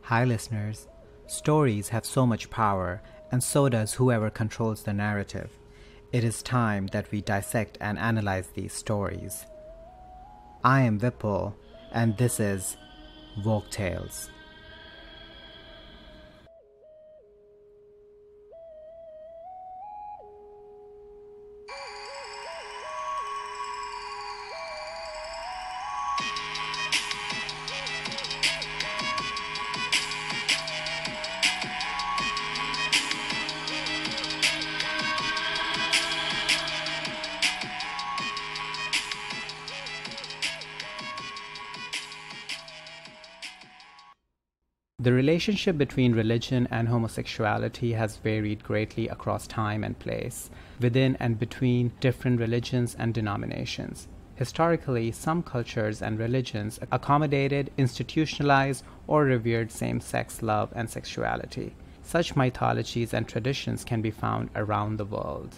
Hi, listeners. Stories have so much power, and so does whoever controls the narrative. It is time that we dissect and analyze these stories. I am Vipul, and this is Woke Tales. The relationship between religion and homosexuality has varied greatly across time and place, within and between different religions and denominations. Historically, some cultures and religions accommodated, institutionalized, or revered same sex love and sexuality. Such mythologies and traditions can be found around the world.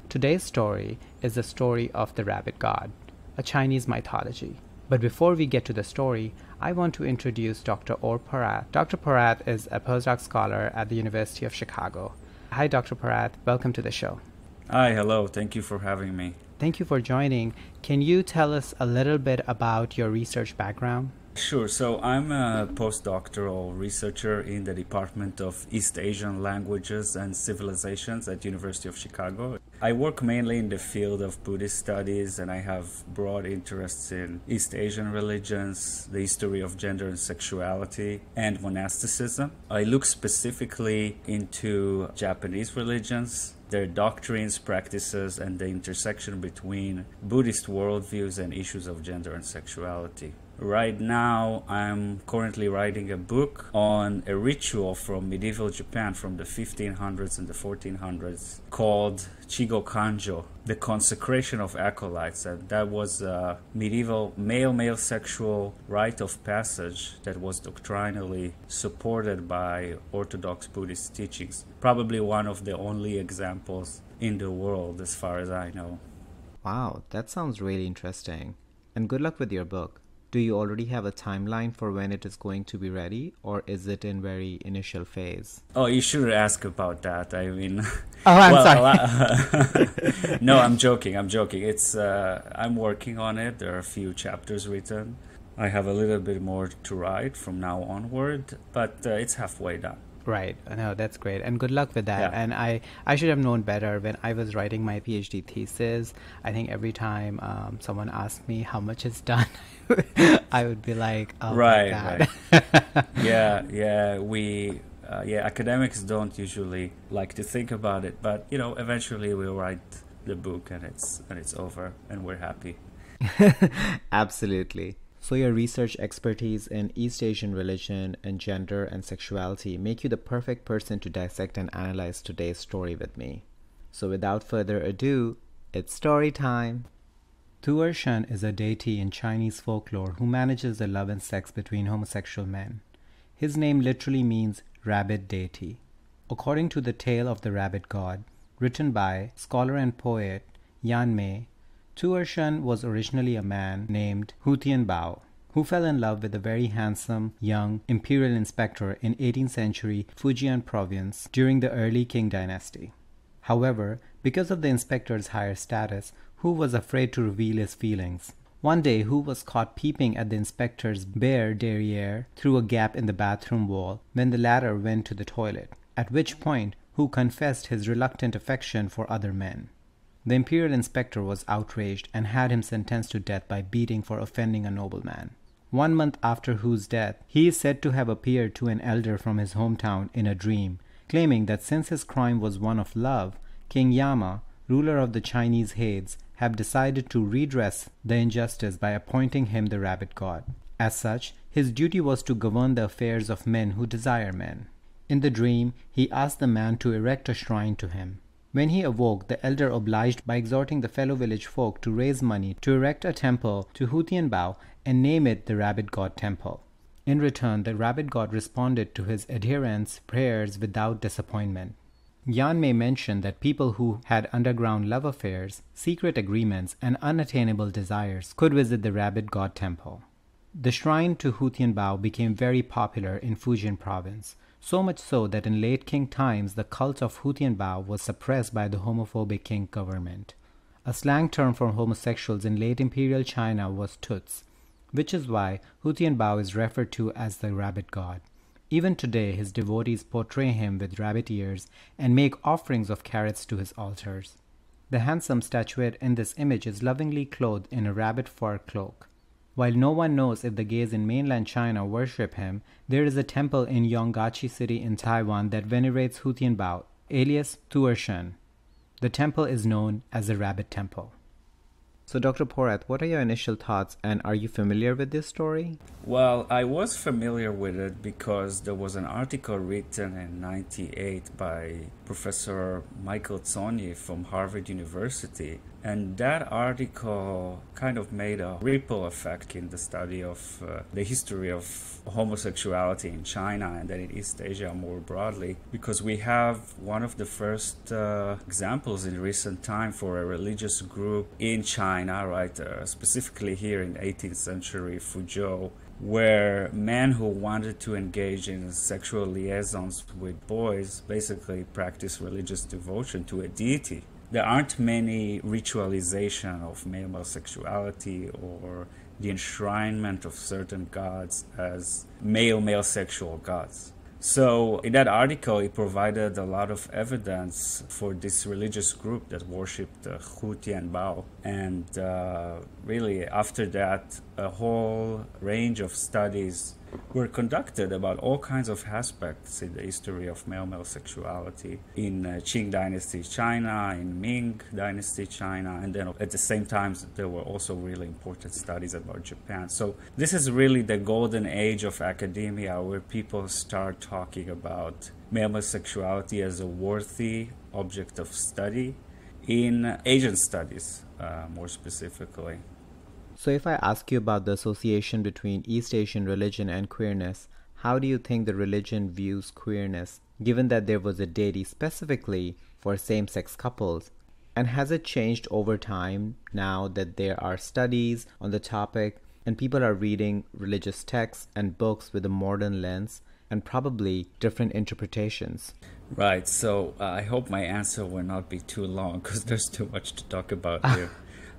Today's story is the story of the rabbit god, a Chinese mythology. But before we get to the story, I want to introduce Dr. Or Porath. Dr. Porath is a postdoc scholar at the University of Chicago. Hi, Dr. Porath. Welcome to the show. Hi, hello. Thank you for having me. Thank you for joining. Can you tell us a little bit about your research background? Sure. So I'm a postdoctoral researcher in the Department of East Asian Languages and Civilizations at University of Chicago. I work mainly in the field of Buddhist studies, and I have broad interests in East Asian religions, the history of gender and sexuality, and monasticism. I look specifically into Japanese religions, their doctrines, practices, and the intersection between Buddhist worldviews and issues of gender and sexuality. Right now, I'm currently writing a book on a ritual from medieval Japan from the 1500s and the 1400s called Chigo Kanjo, the consecration of acolytes. And that was a medieval male-male sexual rite of passage that was doctrinally supported by Orthodox Buddhist teachings. Probably one of the only examples in the world, as far as I know. Wow, that sounds really interesting. And good luck with your book. Do you already have a timeline for when it is going to be ready, or is it in very initial phase? Oh, you should ask about that. I mean, sorry. No, I'm joking. It's I'm working on it. There are a few chapters written. I have a little bit more to write from now onward, but it's halfway done. Right. No, that's great. And good luck with that. Yeah. And I should have known better when I was writing my PhD thesis. I think every time someone asked me how much is done, I would be like, oh right, my God. Right. Yeah, academics don't usually like to think about it, but eventually we'll write the book and it's over and we're happy. Absolutely. So your research expertise in East Asian religion and gender and sexuality make you the perfect person to dissect and analyze today's story with me. So without further ado, it's story time. Tu'er Shen is a deity in Chinese folklore who manages the love and sex between homosexual men. His name literally means rabbit deity. According to the tale of the rabbit god, written by scholar and poet Yan Mei, Tu'er Shen was originally a man named Hu Tianbao, who fell in love with a very handsome, young imperial inspector in 18th century Fujian province during the early Qing dynasty. However, because of the inspector's higher status, Hu was afraid to reveal his feelings. One day, Hu was caught peeping at the inspector's bare derriere through a gap in the bathroom wall when the latter went to the toilet, at which point Hu confessed his reluctant affection for other men. The imperial inspector was outraged and had him sentenced to death by beating for offending a nobleman. 1 month after Hu's death, he is said to have appeared to an elder from his hometown in a dream, claiming that since his crime was one of love, King Yama, ruler of the Chinese Hades, have decided to redress the injustice by appointing him the rabbit god. As such, his duty was to govern the affairs of men who desire men. In the dream, he asked the man to erect a shrine to him. When he awoke, the elder obliged by exhorting the fellow village folk to raise money to erect a temple to Hu Tianbao and name it the Rabbit God Temple. In return, the rabbit god responded to his adherents' prayers without disappointment. Yan Mei mentioned that people who had underground love affairs, secret agreements, and unattainable desires could visit the Rabbit God Temple. The shrine to Hu Tianbao became very popular in Fujian province, so much so that in late Qing times the cult of Hu Tianbao was suppressed by the homophobic Qing government. A slang term for homosexuals in late imperial China was tuts, which is why Hu Tianbao is referred to as the rabbit god. Even today, his devotees portray him with rabbit ears and make offerings of carrots to his altars. The handsome statuette in this image is lovingly clothed in a rabbit fur cloak. While no one knows if the gays in mainland China worship him, there is a temple in Yonggachi City in Taiwan that venerates Hu Tianbao, alias Tuershan. The temple is known as the Rabbit Temple. So, Dr. Porath, what are your initial thoughts, and are you familiar with this story? Well, I was familiar with it because there was an article written in '98 by Professor Michael Tsonyi from Harvard University. And that article kind of made a ripple effect in the study of the history of homosexuality in China and then in East Asia more broadly, because we have one of the first examples in recent time for a religious group in China, right, specifically here in 18th century Fuzhou, where men who wanted to engage in sexual liaisons with boys basically practiced religious devotion to a deity. There aren't many ritualization of male sexuality or the enshrinement of certain gods as male sexual gods. So in that article, it provided a lot of evidence for this religious group that worshipped Hu Tianbao. And really, after that, a whole range of studies were conducted about all kinds of aspects in the history of male sexuality in Qing Dynasty China, in Ming Dynasty China, and then at the same time there were also really important studies about Japan. So this is really the golden age of academia where people start talking about male sexuality as a worthy object of study in Asian studies, more specifically. So if I ask you about the association between East Asian religion and queerness, how do you think the religion views queerness, given that there was a deity specifically for same-sex couples? And has it changed over time now that there are studies on the topic and people are reading religious texts and books with a modern lens and probably different interpretations? Right, so I hope my answer will not be too long because there's too much to talk about here.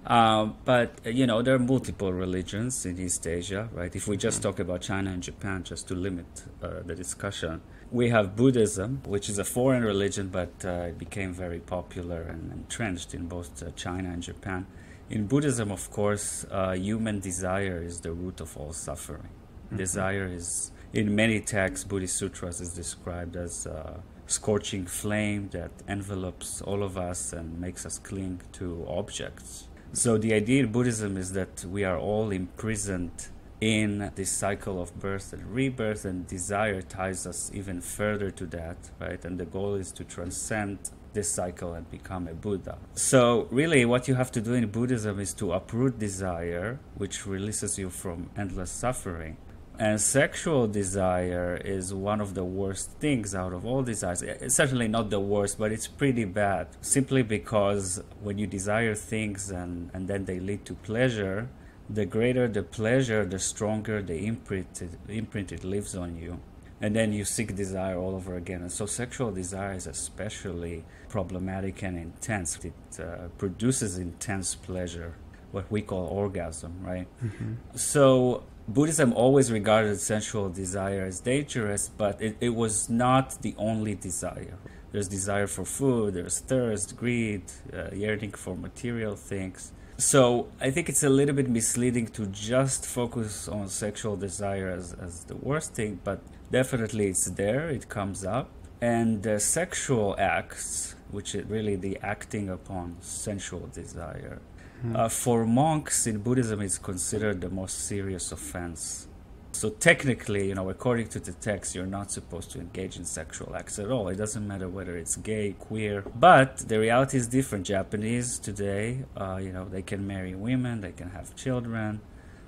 But, there are multiple religions in East Asia, right? If we just talk about China and Japan, just to limit the discussion, we have Buddhism, which is a foreign religion, but it became very popular and entrenched in both China and Japan. In Buddhism, of course, human desire is the root of all suffering. Mm-hmm. Desire is, in many texts, Buddhist sutras, is described as a scorching flame that envelopes all of us and makes us cling to objects. So the idea in Buddhism is that we are all imprisoned in this cycle of birth and rebirth, and desire ties us even further to that, right? And the goal is to transcend this cycle and become a Buddha. So really what you have to do in Buddhism is to uproot desire, which releases you from endless suffering. And sexual desire is one of the worst things out of all desires. It's certainly not the worst, but it's pretty bad. Simply because when you desire things and then they lead to pleasure, the greater the pleasure, the stronger the imprint it leaves on you. And then you seek desire all over again. And so sexual desire is especially problematic and intense. It produces intense pleasure, what we call orgasm, right? Mm-hmm. So Buddhism always regarded sensual desire as dangerous, but it was not the only desire. There's desire for food, there's thirst, greed, yearning for material things. So I think it's a little bit misleading to just focus on sexual desire as the worst thing, but definitely it's there, it comes up. And sexual acts, which is really the acting upon sensual desire, for monks in Buddhism, it's considered the most serious offense. So technically, according to the text, you're not supposed to engage in sexual acts at all. It doesn't matter whether it's gay, queer. But the reality is different. Japanese today, they can marry women, they can have children.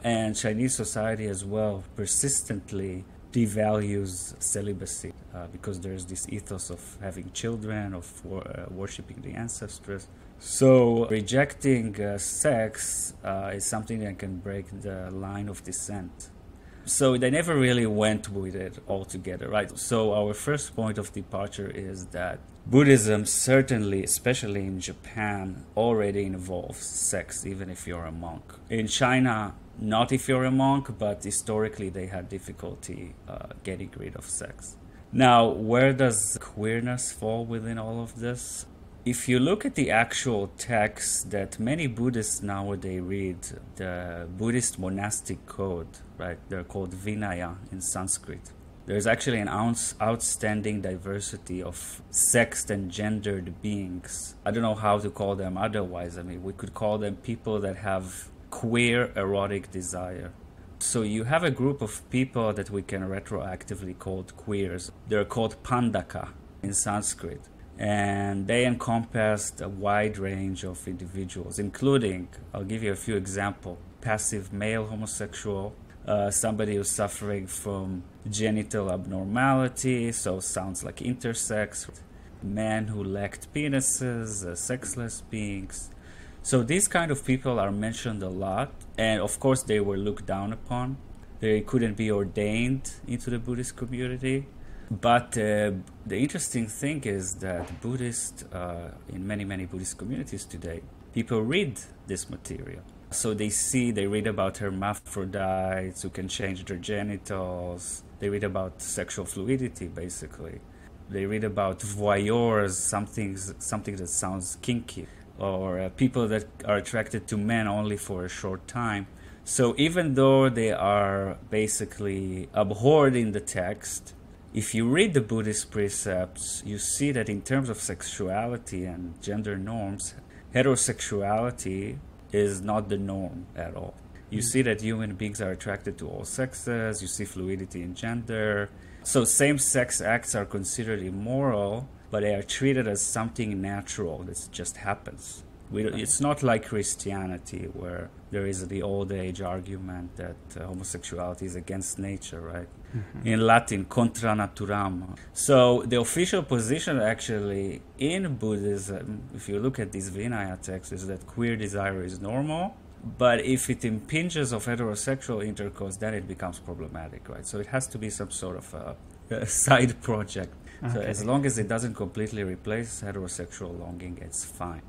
And Chinese society as well persistently devalues celibacy because there's this ethos of having children, of worshipping the ancestors. So rejecting sex is something that can break the line of descent. So they never really went with it altogether, right? So our first point of departure is that Buddhism, certainly, especially in Japan, already involves sex, even if you're a monk. In China, not if you're a monk, but historically they had difficulty getting rid of sex. Now, where does queerness fall within all of this? If you look at the actual texts that many Buddhists nowadays read, the Buddhist monastic code, right? They're called Vinaya in Sanskrit. There's actually an outstanding diversity of sexed and gendered beings. I don't know how to call them otherwise. I mean, we could call them people that have queer erotic desire. So you have a group of people that we can retroactively call queers. They're called Pandaka in Sanskrit. And they encompassed a wide range of individuals, including, I'll give you a few examples, passive male homosexual, somebody who's suffering from genital abnormality, so sounds like intersex, men who lacked penises, sexless beings. So these kind of people are mentioned a lot, and of course they were looked down upon. They couldn't be ordained into the Buddhist community. But the interesting thing is that Buddhists, in many Buddhist communities today, people read this material. So they read about hermaphrodites who can change their genitals. They read about sexual fluidity, basically. They read about voyeurs, something that sounds kinky, or people that are attracted to men only for a short time. So even though they are basically abhorred in the text, if you read the Buddhist precepts, you see that in terms of sexuality and gender norms, heterosexuality is not the norm at all. You see that human beings are attracted to all sexes, you see fluidity in gender. So same-sex acts are considered immoral, but they are treated as something natural that just happens. It's not like Christianity, where there is the old age argument that homosexuality is against nature, right? Mm-hmm. In Latin, contra naturam. So the official position actually in Buddhism, if you look at these Vinaya texts, is that queer desire is normal, but if it impinges of heterosexual intercourse, then it becomes problematic, right? So it has to be some sort of a side project. Okay. So as long as it doesn't completely replace heterosexual longing, it's fine.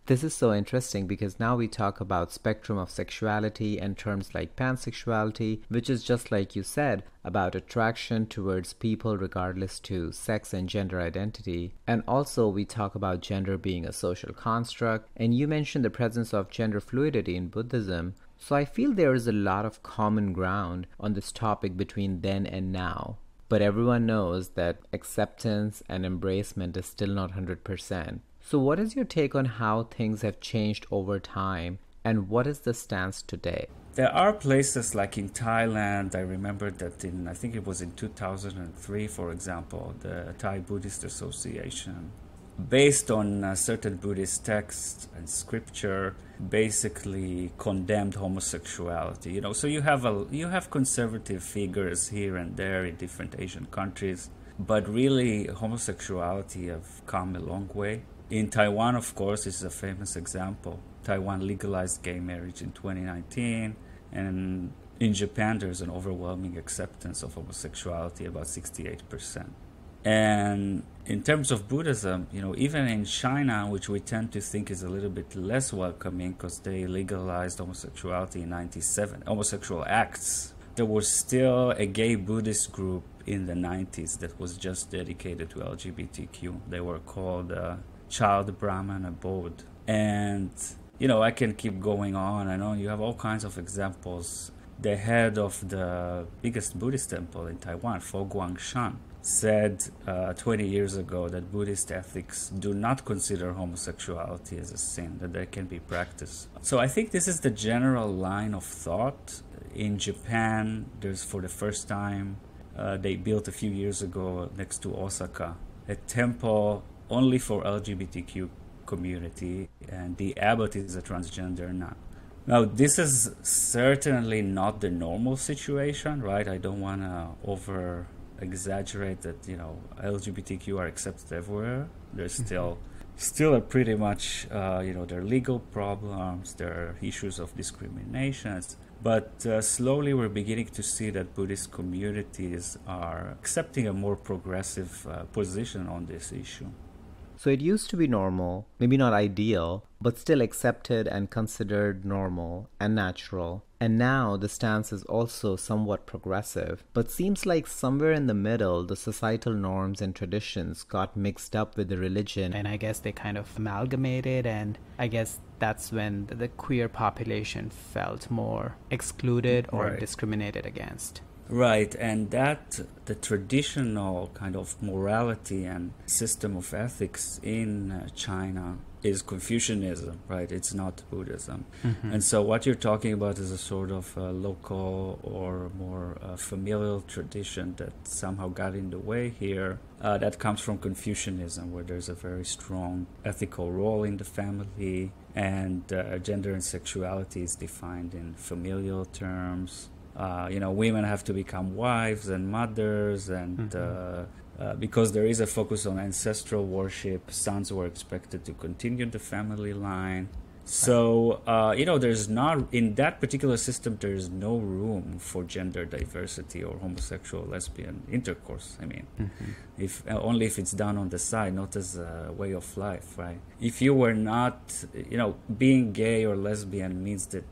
This is so interesting because now we talk about spectrum of sexuality and terms like pansexuality, which is just like you said, about attraction towards people regardless to sex and gender identity. And also we talk about gender being a social construct, and you mentioned the presence of gender fluidity in Buddhism. So I feel there is a lot of common ground on this topic between then and now. But everyone knows that acceptance and embracement is still not 100%. So what is your take on how things have changed over time, and what is the stance today? There are places like in Thailand. I remember that I think it was in 2003, for example, the Thai Buddhist Association, based on certain Buddhist texts and scripture, basically condemned homosexuality. So you have conservative figures here and there in different Asian countries, but really homosexuality have come a long way. In Taiwan, of course, is a famous example. Taiwan legalized gay marriage in 2019, and in Japan, there's an overwhelming acceptance of homosexuality, about 68%. And in terms of Buddhism, even in China, which we tend to think is a little bit less welcoming because they legalized homosexuality in 1997, homosexual acts, there was still a gay Buddhist group in the 90s that was just dedicated to LGBTQ. They were called Child Brahman Abode. And, I can keep going on and on. You have all kinds of examples. The head of the biggest Buddhist temple in Taiwan, Fo Guangshan, said 20 years ago that Buddhist ethics do not consider homosexuality as a sin, that they can be practiced. So I think this is the general line of thought. In Japan, there's for the first time, they built a few years ago next to Osaka, a temple only for LGBTQ community, and the abbot is a transgender now. Now, this is certainly not the normal situation, right? I don't want to over-exaggerate that, LGBTQ are accepted everywhere. There's still still are pretty much, there are legal problems, there are issues of discriminations. But slowly we're beginning to see that Buddhist communities are accepting a more progressive position on this issue. So it used to be normal, maybe not ideal, but still accepted and considered normal and natural. And now the stance is also somewhat progressive, but seems like somewhere in the middle, the societal norms and traditions got mixed up with the religion. And I guess they kind of amalgamated, and I guess that's when the queer population felt more excluded or discriminated against. Right, and that the traditional kind of morality and system of ethics in China is Confucianism, right? It's not Buddhism. Mm-hmm. And so what you're talking about is a sort of local or more familial tradition that somehow got in the way here. That comes from Confucianism, where there's a very strong ethical role in the family, and gender and sexuality is defined in familial terms. Women have to become wives and mothers, and because there is a focus on ancestral worship, sons were expected to continue the family line. So, there's not, in that particular system, there's no room for gender diversity or homosexual, lesbian intercourse. I mean, if only if it's done on the side, not as a way of life, right? If you were not, being gay or lesbian means that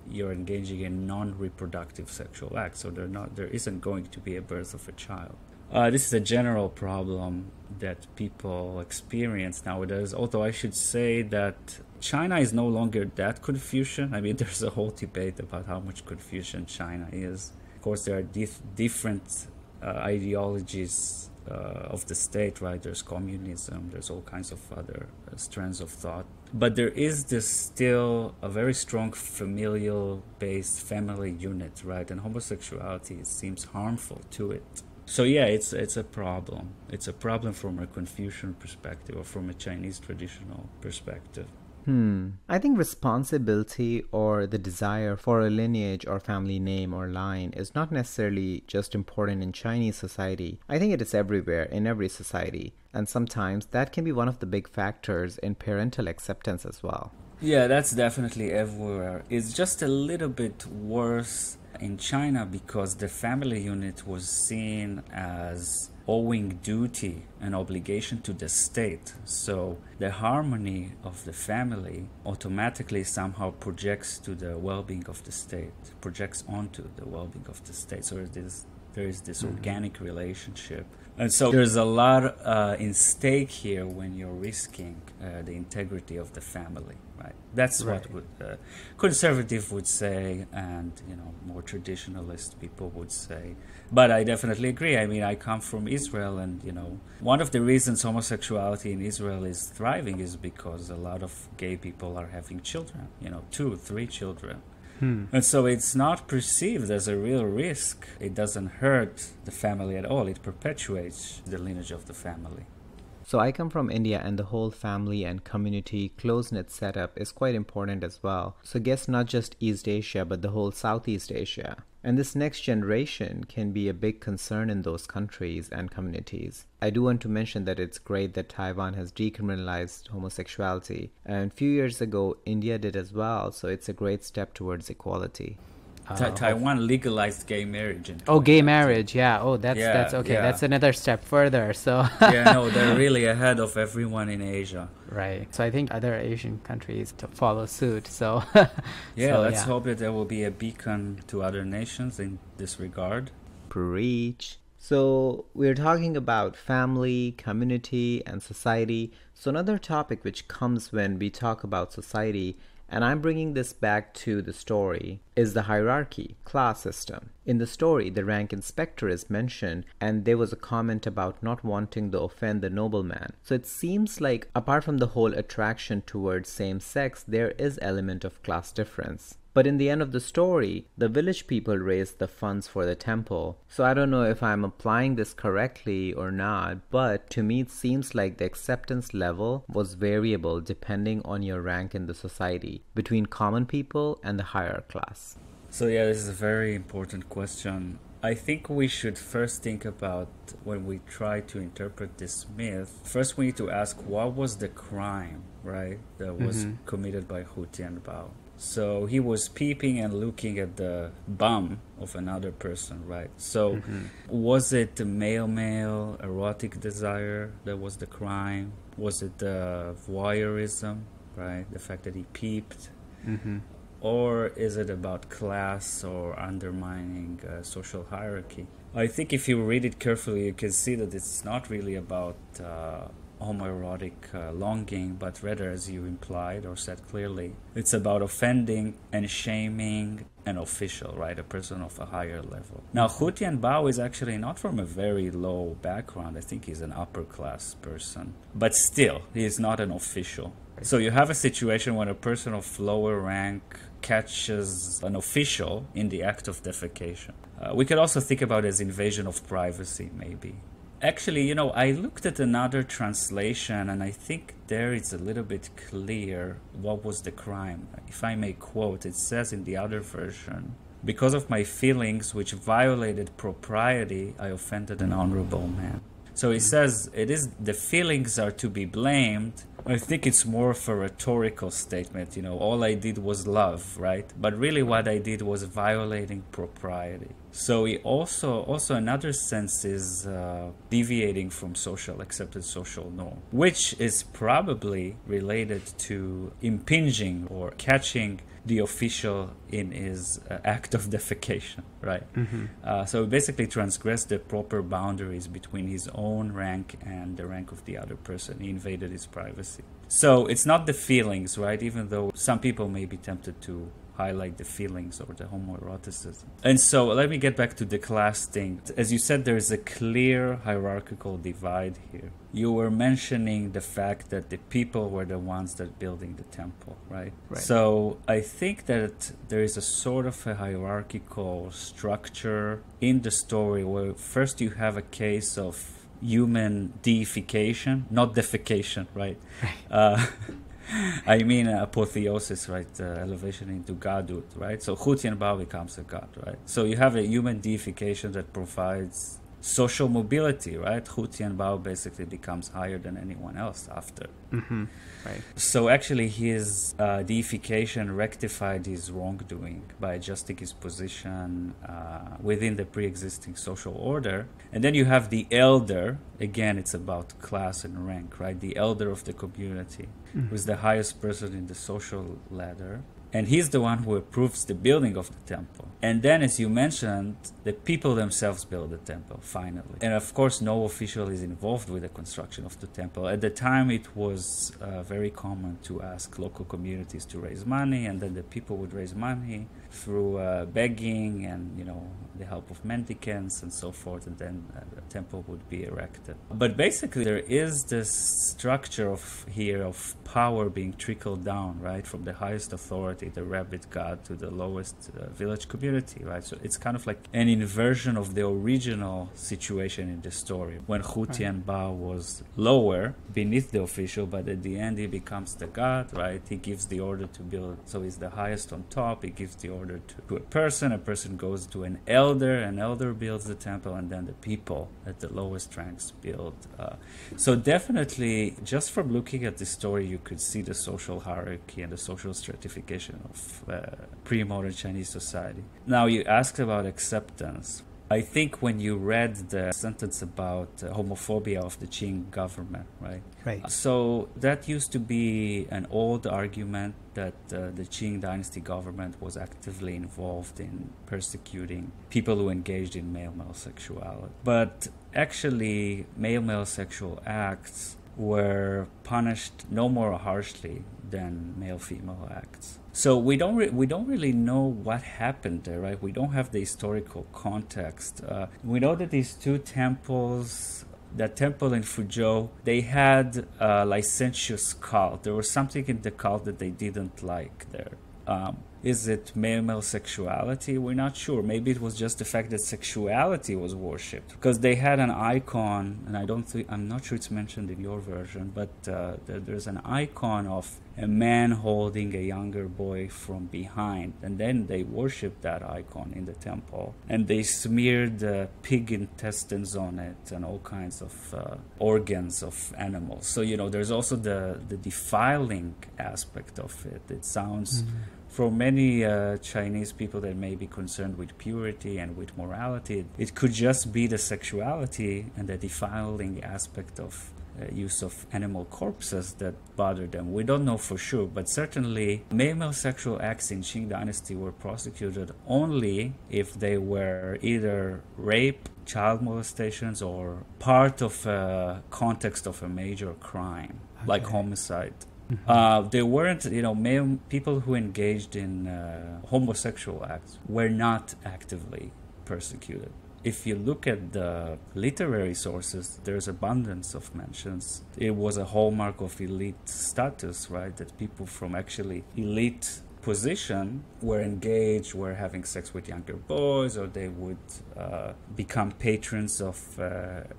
you're engaging in non-reproductive sexual acts, so there isn't going to be a birth of a child. This is a general problem that people experience nowadays, although I should say that China is no longer that Confucian. I mean, there's a whole debate about how much Confucian China is. Of course, there are different ideologies of the state, right? There's communism, there's all kinds of other strands of thought. But there is this still a very strong familial-based family unit, right? And homosexuality seems harmful to it. So yeah, it's a problem. It's a problem from a Confucian perspective or from a Chinese traditional perspective. I think responsibility or the desire for a lineage or family name or line is not necessarily just important in Chinese society. I think it is everywhere, in every society. And sometimes that can be one of the big factors in parental acceptance as well. Yeah, that's definitely everywhere. It's just a little bit worse in China because the family unit was seen as owing duty and obligation to the state. So the harmony of the family automatically somehow projects to the well-being of the state, projects onto the well-being of the state. So there is this organic relationship. And so there's a lot in stake here when you're risking the integrity of the family, right? That's right. What conservative would say, and more traditionalist people would say. But I definitely agree. I mean, I come from Israel, and one of the reasons homosexuality in Israel is thriving is because a lot of gay people are having children, 2, 3 children. And so it's not perceived as a real risk. It doesn't hurt the family at all. It perpetuates the lineage of the family. So I come from India, and the whole family and community close-knit setup is quite important as well. So I guess not just East Asia, but the whole Southeast Asia. And this next generation can be a big concern in those countries and communities. I do want to mention that it's great that Taiwan has decriminalized homosexuality. And a few years ago, India did as well. So it's a great step towards equality. Taiwan legalized gay marriage. Gay marriage, yeah. That's okay. Yeah. That's another step further. So they're really ahead of everyone in Asia. Right. So I think other Asian countries to follow suit. So let's hope that there will be a beacon to other nations in this regard. Preach. So we're talking about family, community, and society. So another topic which comes when we talk about society, and I'm bringing this back to the story, is the hierarchy, class system. In the story, the rank inspector is mentioned, and there was a comment about not wanting to offend the nobleman. So it seems like, apart from the whole attraction towards same sex, there is element of class difference. But in the end of the story, the village people raised the funds for the temple. So I don't know if I'm applying this correctly or not, but to me it seems like the acceptance level was variable depending on your rank in the society, between common people and the higher class. So this is a very important question. I think we should first think about when we try to interpret this myth. First, we need to ask what was the crime, right, that was committed by Hu Tianbao. So he was peeping and looking at the bum of another person, right? So was it the male erotic desire that was the crime? Was it the voyeurism, right? The fact that he peeped? Or is it about class or undermining social hierarchy? I think if you read it carefully, you can see that it's not really about homoerotic longing, but rather, as you implied or said clearly, it's about offending and shaming an official, right? A person of a higher level. Now, Hu Tianbao is actually not from a very low background. I think he's an upper class person. But still, he is not an official. So you have a situation when a person of lower rank catches an official in the act of defecation. We could also think about it as invasion of privacy, maybe. Actually, I looked at another translation, and I think there it's a little bit clear what was the crime. If I may quote, it says in the other version, "Because of my feelings which violated propriety, I offended an honorable man." So he says the feelings are to be blamed. I think it's more of a rhetorical statement, all I did was love, right? But really what I did was violating propriety. So he also another sense is deviating from accepted social norm, which is probably related to impinging or catching the official in his act of defecation, right? So he basically transgressed the proper boundaries between his own rank and the rank of the other person. He invaded his privacy. So it's not the feelings, right? Even though some people may be tempted to highlight the feelings or the homoeroticism. And so let me get back to the class thing. As you said, there is a clear hierarchical divide here. You were mentioning the fact that the people were the ones that building the temple, right? So I think that there is a sort of a hierarchical structure in the story where first you have a case of human deification, not defecation, right? I mean apotheosis, right? Elevation into godhood, right? So Hu Tianbao becomes a god, right? So you have a human deification that provides social mobility, right? Hu Tianbao basically becomes higher than anyone else after. Right. So actually his deification rectified his wrongdoing by adjusting his position within the pre-existing social order. And then you have the elder. Again, it's about class and rank, right? The elder of the community, who's the highest person in the social ladder. And he's the one who approves the building of the temple. And then, as you mentioned, the people themselves build the temple, finally. And of course, no official is involved with the construction of the temple. At the time, it was very common to ask local communities to raise money, and then the people would raise money through begging and, the help of mendicants and so forth, and then the temple would be erected. But basically, there is this structure of power being trickled down, right, from the highest authority, the rabbit god, to the lowest village community, right? So it's kind of like an inversion of the original situation in the story, when Hu Tianbao was lower, beneath the official, but at the end he becomes the god, right? He gives the order to build, so he's the highest on top. He gives the order to a person goes to an elder builds the temple, and then the people at the lowest ranks build. So definitely, just from looking at the story, you could see the social hierarchy and the social stratification of pre-modern Chinese society. Now, you asked about acceptance. I think when you read the sentence about homophobia of the Qing government, right? Right. So that used to be an old argument that the Qing dynasty government was actively involved in persecuting people who engaged in male-male sexuality. But actually, male-male sexual acts were punished no more harshly than male-female acts. So we don't really know what happened there, right? We don't have the historical context. We know that these two temples, that temple in Fuzhou, they had a licentious cult. There was something in the cult that they didn't like there. Is it male sexuality? We're not sure. Maybe it was just the fact that sexuality was worshipped, because they had an icon, and I'm not sure it's mentioned in your version, but there's an icon of a man holding a younger boy from behind, and then they worshipped that icon in the temple, and they smeared pig intestines on it and all kinds of organs of animals. So there's also the defiling aspect of it. It sounds for many Chinese people that may be concerned with purity and with morality, it could just be the sexuality and the defiling aspect of use of animal corpses that bothered them. We don't know for sure, but certainly male sexual acts in Qing Dynasty were prosecuted only if they were either rape, child molestations, or part of a context of a major crime, like homicide. There weren't, male people who engaged in homosexual acts were not actively persecuted. If you look at the literary sources, there's abundance of mentions. It was a hallmark of elite status, right? That people from actually elite position were engaged, were having sex with younger boys, or they would become patrons of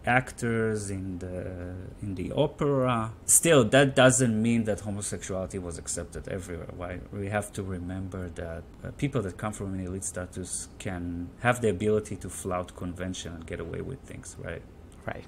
actors in the opera. Still, that doesn't mean that homosexuality was accepted everywhere. Right? We have to remember that people that come from an elite status can have the ability to flout convention and get away with things, right? Right.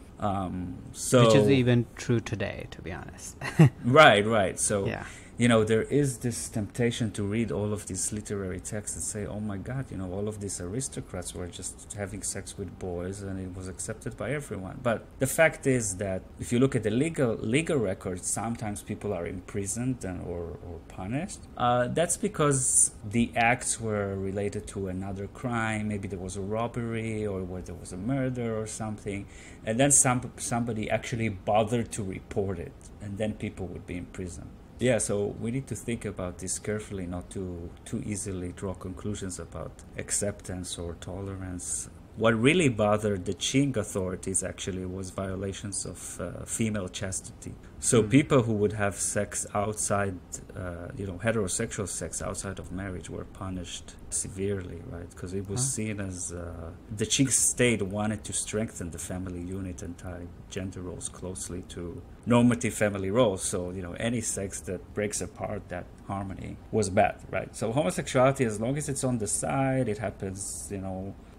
So which is even true today, to be honest. Right. So yeah. There is this temptation to read all of these literary texts and say, oh my God, all of these aristocrats were just having sex with boys and it was accepted by everyone. But the fact is that if you look at the legal records, sometimes people are imprisoned or punished. That's because the acts were related to another crime. Maybe there was a robbery or where there was a murder or something. And then somebody actually bothered to report it. And then people would be imprisoned. Yeah, so we need to think about this carefully, not to too easily draw conclusions about acceptance or tolerance. What really bothered the Qing authorities actually was violations of female chastity. So people who would have sex outside, heterosexual sex outside of marriage were punished severely, right? Because it was seen as the Qing state wanted to strengthen the family unit and tie gender roles closely to normative family roles. So, any sex that breaks apart that harmony was bad, right? So homosexuality, as long as it's on the side, it happens,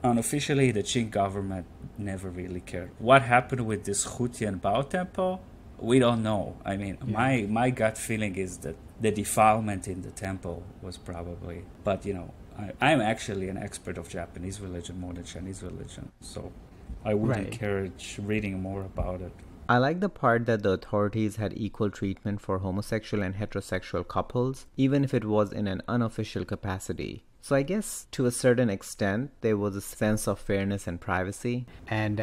unofficially, the Qing government never really cared. What happened with this Hutian Bao temple? We don't know. I mean, my gut feeling is that the defilement in the temple was probably... But, I'm actually an expert of Japanese religion more than Chinese religion. So I would encourage reading more about it. I like the part that the authorities had equal treatment for homosexual and heterosexual couples, even if it was in an unofficial capacity. So I guess to a certain extent, there was a sense of fairness and privacy. And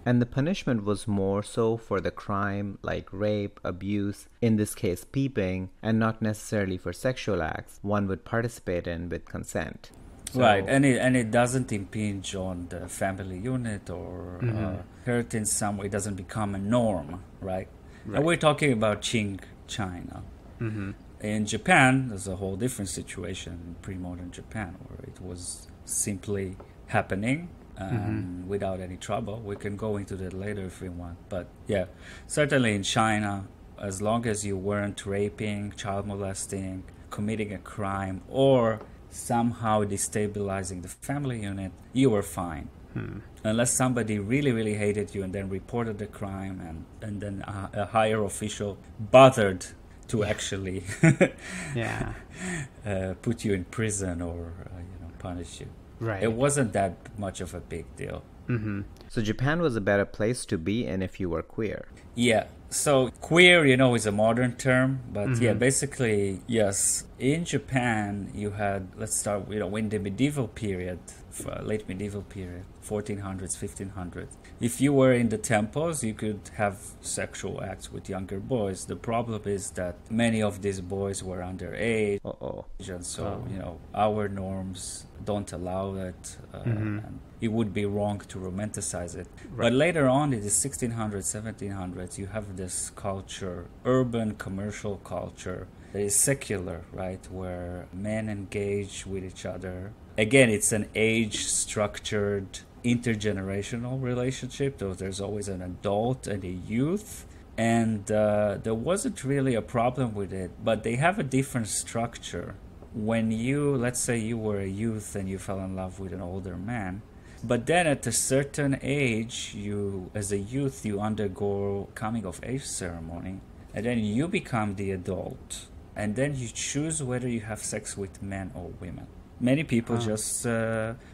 And the punishment was more so for the crime like rape, abuse, in this case peeping, and not necessarily for sexual acts one would participate in with consent. So, right, and it doesn't impinge on the family unit or hurt in some way. It doesn't become a norm, right? And we're talking about Qing China. In Japan, there's a whole different situation in pre-modern Japan, where it was simply happening without any trouble. We can go into that later if we want. But yeah, certainly in China, as long as you weren't raping, child molesting, committing a crime, or somehow destabilizing the family unit, you were fine. Unless somebody really, really hated you and then reported the crime and then a higher official bothered to actually put you in prison or punish you. Right. It wasn't that much of a big deal. So Japan was a better place to be in if you were queer. Yeah. So queer, is a modern term, but basically, yes. In Japan, you had, let's start, in the medieval period, late medieval period, 1400s, 1500s. If you were in the temples, you could have sexual acts with younger boys. The problem is that many of these boys were underage. And so, our norms don't allow it. And it would be wrong to romanticize it. Right. But later on, in the 1600s, 1700s, you have this culture, urban commercial culture, that is secular, right, where men engage with each other. Again, it's an age-structured, intergenerational relationship, though there's always an adult and a youth. And there wasn't really a problem with it, but they have a different structure. When let's say you were a youth and you fell in love with an older man, but then at a certain age, as a youth, you undergo coming-of-age ceremony, and then you become the adult. And then you choose whether you have sex with men or women. Many people just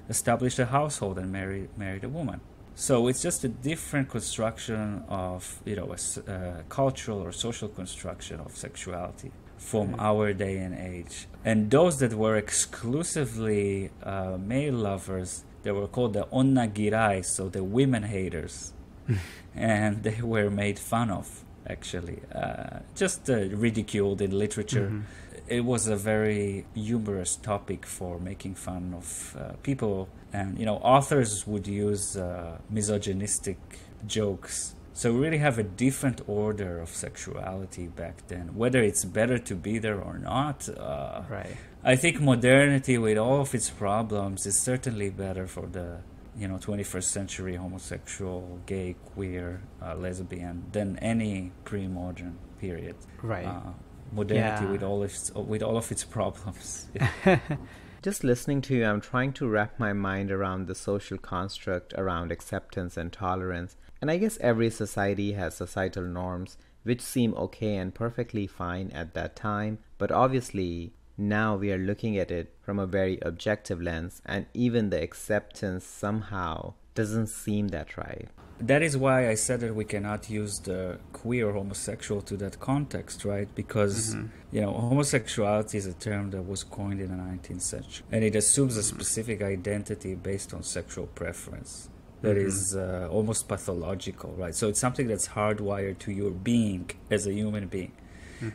establish a household and marry a woman. So it's just a different construction of, a cultural or social construction of sexuality from our day and age. And those that were exclusively male lovers, they were called the onnagirai, so the women haters. And they were made fun of. Actually, just ridiculed in literature. It was a very humorous topic for making fun of people. And, authors would use misogynistic jokes. So we really have a different order of sexuality back then. Whether it's better to be there or not, right. I think modernity, with all of its problems, is certainly better for the 21st century homosexual, gay, queer, lesbian than any pre-modern period. Right. Modernity with all of its problems. Just listening to you, I'm trying to wrap my mind around the social construct around acceptance and tolerance. And I guess every society has societal norms which seem okay and perfectly fine at that time, but obviously now we are looking at it from a very objective lens, and even the acceptance somehow doesn't seem that right. That is why I said that we cannot use the queer homosexual to that context, right? Because, homosexuality is a term that was coined in the 19th century, and it assumes a specific identity based on sexual preference. That is almost pathological, right? So it's something that's hardwired to your being as a human being.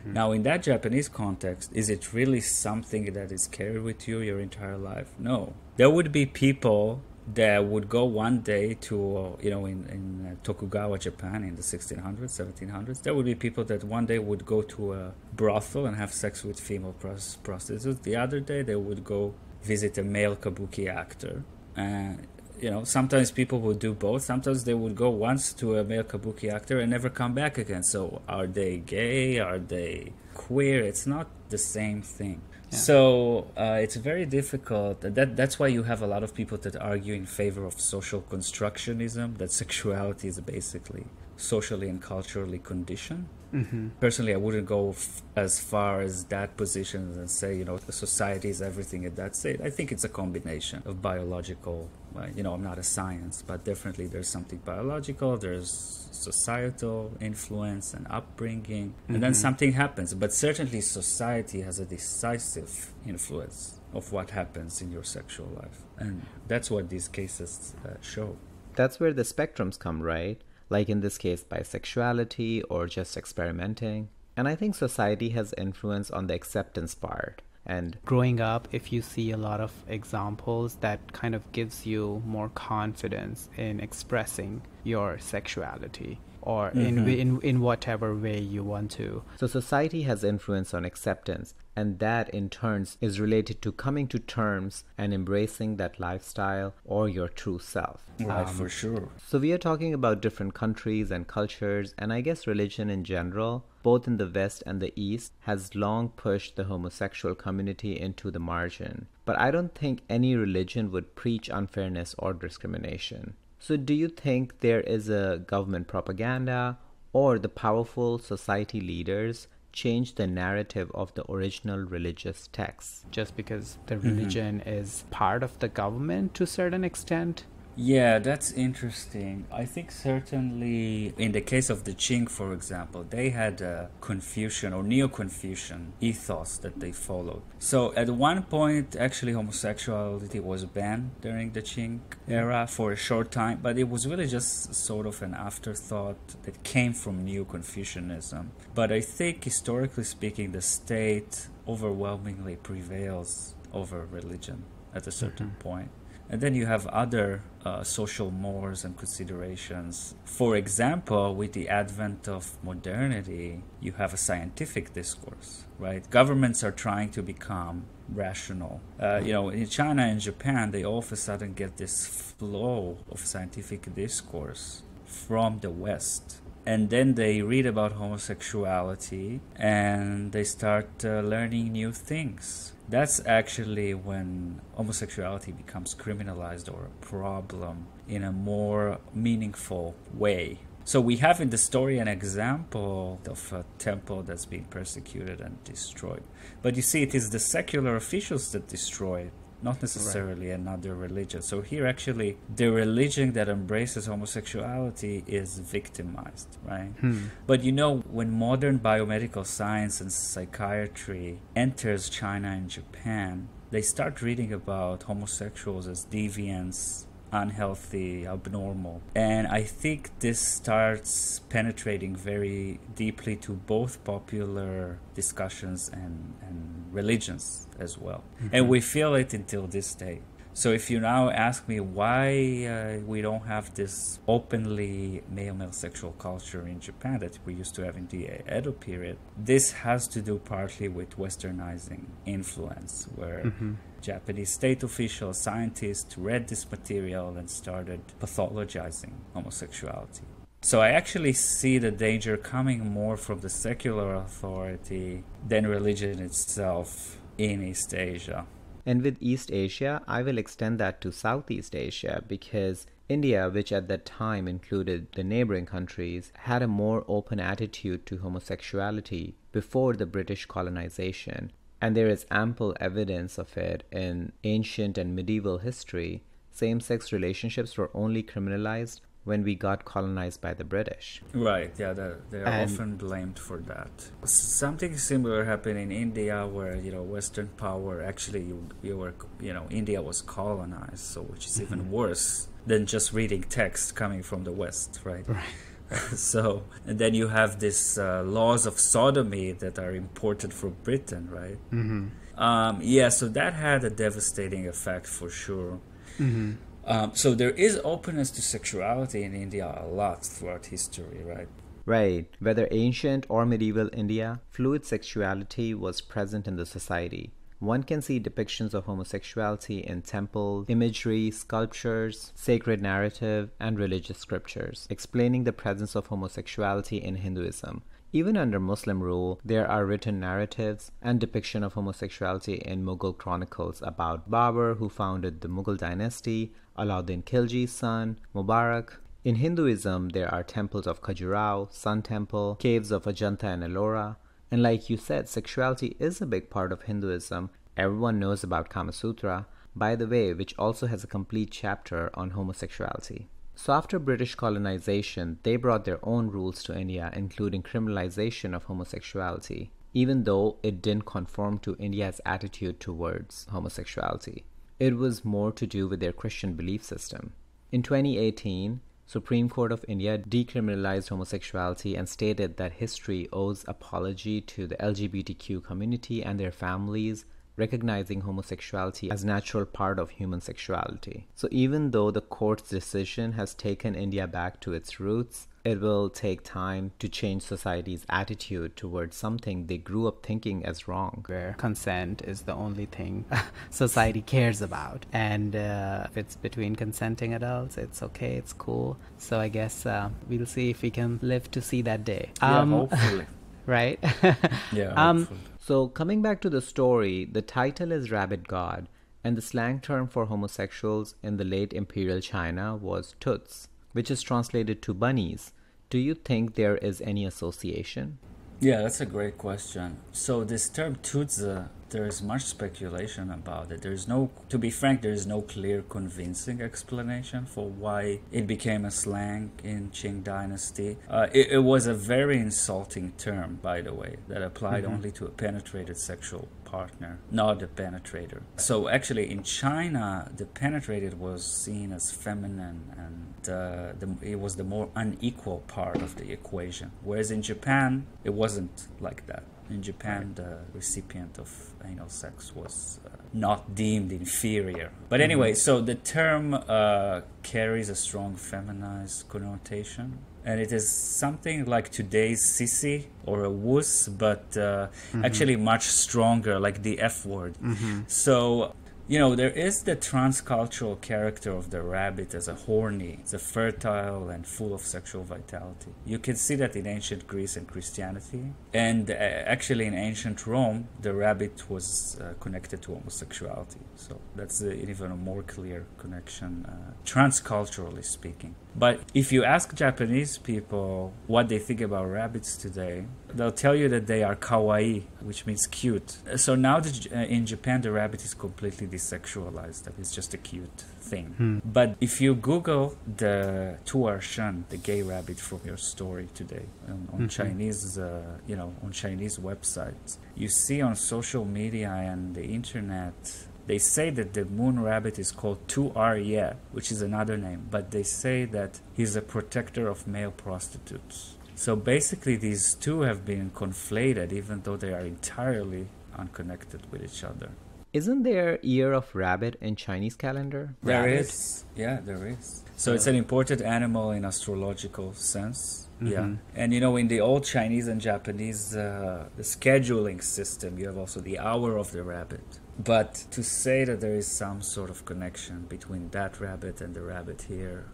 Now, in that Japanese context, is it really something that is carried with you your entire life? No. There would be people that would go one day to, in Tokugawa, Japan, in the 1600s, 1700s, there would be people that one day would go to a brothel and have sex with female prostitutes. The other day, they would go visit a male kabuki actor. Sometimes people would do both. Sometimes they would go once to a male kabuki actor and never come back again. So are they gay? Are they queer? It's not the same thing. Yeah. So it's very difficult. That's why you have a lot of people that argue in favor of social constructionism, that sexuality is basically socially and culturally conditioned. Personally, I wouldn't go as far as that position and say, the society is everything at that state. I think it's a combination of biological, I'm not a science, but definitely there's something biological, there's societal influence and upbringing, and then something happens. But certainly society has a decisive influence of what happens in your sexual life. And that's what these cases show. That's where the spectrums come, right? Like in this case, bisexuality or just experimenting. And I think society has influence on the acceptance part. And growing up, if you see a lot of examples, that kind of gives you more confidence in expressing your sexuality or in whatever way you want to. So society has influence on acceptance, and that in turn is related to coming to terms and embracing that lifestyle or your true self. Right, for sure. So we are talking about different countries and cultures, and I guess religion in general, both in the West and the East, has long pushed the homosexual community into the margin. But I don't think any religion would preach unfairness or discrimination. So do you think there is a government propaganda, or the powerful society leaders change the narrative of the original religious texts? Just because the religion is part of the government to a certain extent, Yeah, that's interesting. I think certainly in the case of the Qing, for example, they had a Confucian or Neo-Confucian ethos that they followed. So at one point, actually, homosexuality was banned during the Qing era for a short time, but it was really just sort of an afterthought that came from Neo-Confucianism. But I think, historically speaking, the state overwhelmingly prevails over religion at a certain point. And then you have other social mores and considerations. For example, with the advent of modernity, you have a scientific discourse, right? Governments are trying to become rational. In China and Japan, they all of a sudden get this flow of scientific discourse from the West. And then they read about homosexuality and they start learning new things. That's actually when homosexuality becomes criminalized or a problem in a more meaningful way. So we have in the story an example of a temple that's being persecuted and destroyed. But you see, it is the secular officials that destroy it, not necessarily another religion. So here actually the religion that embraces homosexuality is victimized, right? But when modern biomedical science and psychiatry enters China and Japan, they start reading about homosexuals as deviants, unhealthy, abnormal. And I think this starts penetrating very deeply to both popular discussions and religions as well. And we feel it until this day. So if you now ask me why we don't have this openly male-male sexual culture in Japan that we used to have in the Edo period, this has to do partly with westernizing influence, where Japanese state officials, scientists read this material and started pathologizing homosexuality. So I actually see the danger coming more from the secular authority than religion itself in East Asia. And with East Asia, I will extend that to Southeast Asia because India, which at that time included the neighboring countries, had a more open attitude to homosexuality before the British colonization. And there is ample evidence of it in ancient and medieval history. Same-sex relationships were only criminalized when we got colonized by the British. Right, yeah, they are often blamed for that. Something similar happened in India where, Western power actually, India was colonized, so which is even worse than just reading text coming from the West, right? So, and then you have these laws of sodomy that are imported from Britain, right? So that had a devastating effect for sure. So there is openness to sexuality in India a lot throughout history, right? Right. Whether ancient or medieval India, fluid sexuality was present in the society. One can see depictions of homosexuality in temple imagery, sculptures, sacred narrative, and religious scriptures, explaining the presence of homosexuality in Hinduism. Even under Muslim rule, there are written narratives and depiction of homosexuality in Mughal chronicles about Babur, who founded the Mughal dynasty, Alauddin Khilji's son, Mubarak. In Hinduism, there are temples of Khajuraho, Sun Temple, caves of Ajanta and Ellora. And like you said, sexuality is a big part of Hinduism. Everyone knows about Kama Sutra, by the way, which also has a complete chapter on homosexuality. So after British colonization, they brought their own rules to India, including criminalization of homosexuality, even though it didn't conform to India's attitude towards homosexuality. It was more to do with their Christian belief system. In 2018, Supreme Court of India decriminalized homosexuality and stated that history owes apology to the LGBTQ community and their families, recognizing homosexuality as a natural part of human sexuality. So even though the court's decision has taken India back to its roots, it will take time to change society's attitude towards something they grew up thinking as wrong. Where consent is the only thing society cares about. And if it's between consenting adults, it's okay, it's cool. So I guess we'll see if we can live to see that day. Hopefully. Right? Hopefully. So coming back to the story, the title is Rabbit God, and the slang term for homosexuals in the late imperial China was tuts, which is translated to bunnies. Do you think there is any association? Yeah, that's a great question. So this term Tudze, there is much speculation about it. There's no, to be frank, there is no clear, convincing explanation for why it became a slang in Qing Dynasty. It was a very insulting term, by the way, that applied only to a penetrated sexual partner, not a penetrator. So actually, in China, the penetrated was seen as feminine, and it was the more unequal part of the equation. Whereas in Japan, it wasn't like that. In Japan, the recipient of anal sex was not deemed inferior. But anyway, so the term carries a strong feminized connotation. And it is something like today's sissy or a wuss, but actually much stronger, like the F word. So, you know, there is the transcultural character of the rabbit as a horny, it's a fertile and full of sexual vitality. You can see that in ancient Greece and Christianity. And actually in ancient Rome, the rabbit was connected to homosexuality. So that's even a more clear connection, transculturally speaking. But if you ask Japanese people what they think about rabbits today, they'll tell you that they are kawaii, which means cute. So now in Japan, the rabbit is completely desexualized. That it's just a cute thing. But if you Google the tuarshan, the gay rabbit from your story today, on Chinese, on Chinese websites, you see on social media and the internet, they say that the moon rabbit is called Tu Arye, which is another name, but they say that he's a protector of male prostitutes. So basically these two have been conflated, even though they are entirely unconnected with each other. Isn't there Year of Rabbit in Chinese calendar? There is. Yeah, there is. So it's an important animal in astrological sense. Yeah. And in the old Chinese and Japanese, the scheduling system, you have also the hour of the rabbit. But to say that there is some sort of connection between that rabbit and the rabbit here,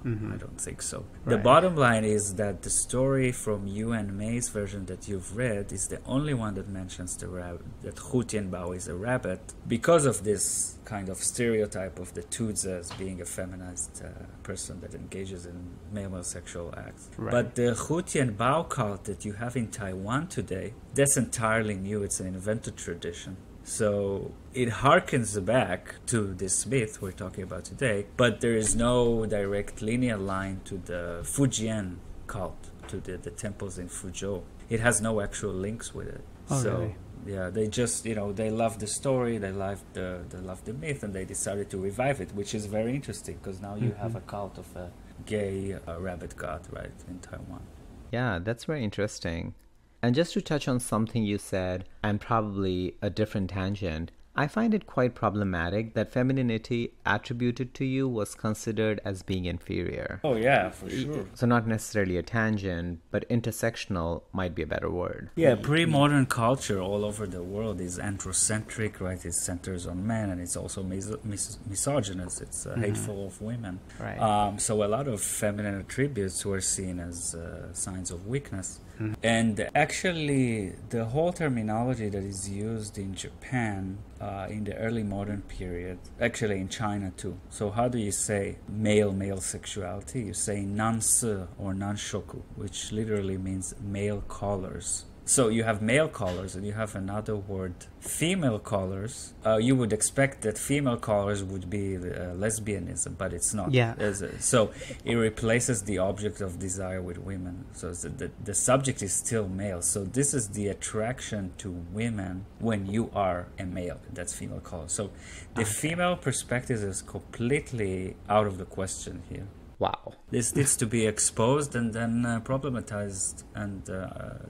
I don't think so. Right. The bottom line is that the story from Yuan Mei's version that you've read is the only one that mentions the rabbit, that Hu Tianbao is a rabbit, because of this kind of stereotype of the Tudze as being a feminized person that engages in male sexual acts. Right. But the Hu Tianbao cult that you have in Taiwan today, that's entirely new. It's an invented tradition. So it harkens back to this myth we're talking about today, but there is no direct linear line to the Fujian cult, to the temples in Fuzhou. It has no actual links with it. Oh, so really? yeah, they just they love the story, they love the myth, and they decided to revive it, which is very interesting because now you have a cult of a gay rabbit god, right, in Taiwan. Yeah, that's very interesting. And just to touch on something you said, and probably a different tangent, I find it quite problematic that femininity attributed to you was considered as being inferior. Oh yeah, for sure. So not necessarily a tangent, but intersectional might be a better word. Yeah, pre-modern culture all over the world is androcentric, right? It centers on men, and it's also misogynist. It's hateful of women. Right. So a lot of feminine attributes were seen as signs of weakness. And actually, the whole terminology that is used in Japan in the early modern period, actually in China too. So how do you say male sexuality? You say nansi or nanshoku, which literally means male callers. So you have male callers and you have another word, female callers. You would expect that female callers would be lesbianism, but it's not. Yeah. So it replaces the object of desire with women. So the subject is still male. So this is the attraction to women when you are a male. That's female caller. So the female perspective is completely out of the question here. Wow. This needs to be exposed and then problematized and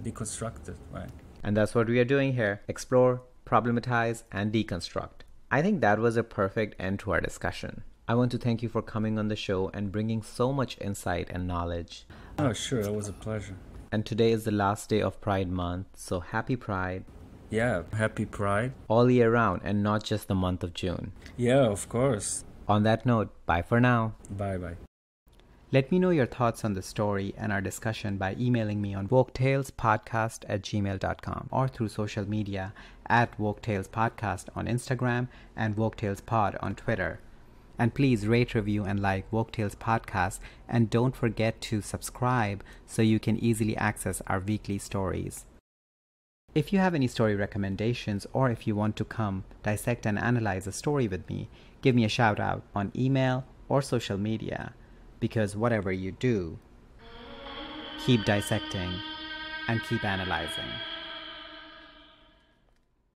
deconstructed, right? And that's what we are doing here. Explore, problematize, and deconstruct. I think that was a perfect end to our discussion. I want to thank you for coming on the show and bringing so much insight and knowledge. Oh, sure. It was a pleasure. And today is the last day of Pride Month, so happy Pride. Yeah, happy Pride. All year round and not just the month of June. Yeah, of course. On that note, bye for now. Bye-bye. Let me know your thoughts on the story and our discussion by emailing me on woketailspodcast@gmail.com or through social media @woketailspodcast on Instagram and woketailspod on Twitter. And please rate, review, and like Woke Tales Podcast, and don't forget to subscribe so you can easily access our weekly stories. If you have any story recommendations, or if you want to come dissect and analyze a story with me, give me a shout out on email or social media, because whatever you do, keep dissecting and keep analyzing.